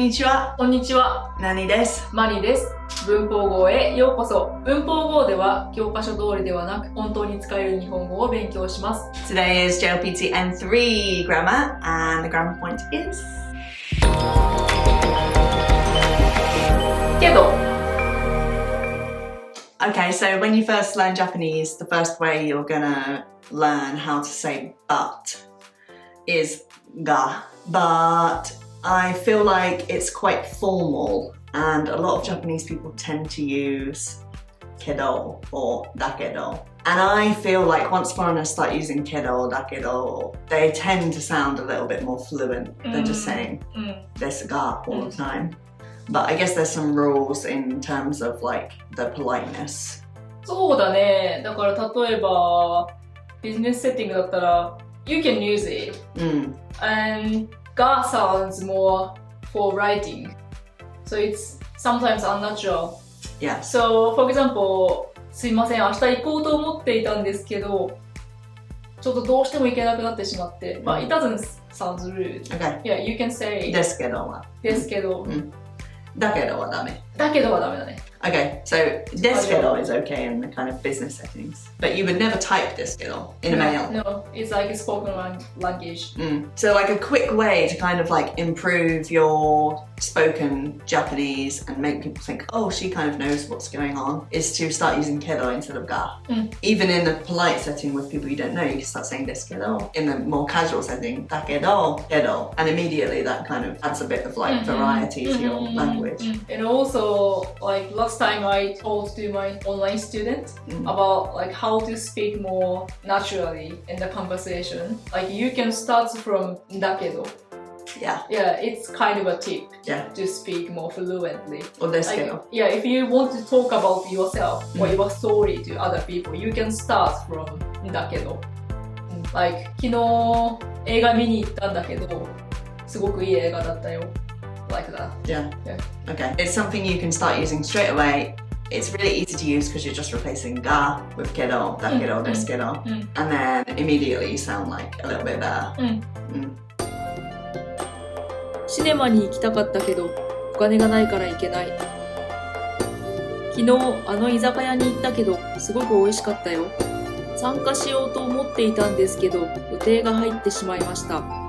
にちは。こんにちは。なにです。マリです。文法語へようこそ。文法語では教科書通りではなく本当に使える日本語を勉強します。Today is JLPT N3 grammar and the grammar point is けど Okay, so when you first learn Japanese, the first way you're gonna learn how to say but is ga. But I feel like it's quite formal and a lot of Japanese people tend to use kedo or dakedo. And I feel like once foreigners start using kedo or dakedo, they tend to sound a little bit more fluent than just saying desu ga all the time. But I guess there's some rules in terms of like the politeness. そうだね。だから例えばビジネスセッティングだったら You can use it. And ga sounds more for writing. So it's sometimes unnatural. Yeah. So, for example, すいません、明日行こうと思っていたんですけど、ちょっとどうしても行けなくなってしまって。But it doesn't sound rude. Okay. Yeah, you can say ですけどは。ですけど。だけどはダメ。だけどはダメだね。Okay, so ですけど is okay in the kind of business settings. But you would never type ですけど in a mail. No, it's like a spoken language. So like a quick way to kind of like improve your spoken Japanese and make people think, oh, she kind of knows what's going on, is to start using kedo instead of ga. Even in a polite setting with people you don't know, you can start saying desu kedo. In the more casual setting, dakedo, kedo. And immediately that kind of adds a bit of like variety to your language. And also, like last time I told to my online student about like how to speak more naturally in the conversation. Like you can start from dakedo. Yeah. Yeah, it's kind of a tip to speak more fluently. Or desu kedo. Yeah, if you want to talk about yourself or your story to other people, you can start from dakedo. Like 昨日映画見に行ったんだけど、すごくいい映画だったよ。Like that. Yeah. Okay. It's something you can start using straight away. It's really easy to use because you're just replacing ga with kedo, dakedo, desu kedo. And then immediately you sound like a little bit better. シネマに行きたかったけど、お金がないから行けない。昨日あの居酒屋に行ったけど、すごく美味しかったよ。参加しようと思っていたんですけど、予定が入ってしまいました。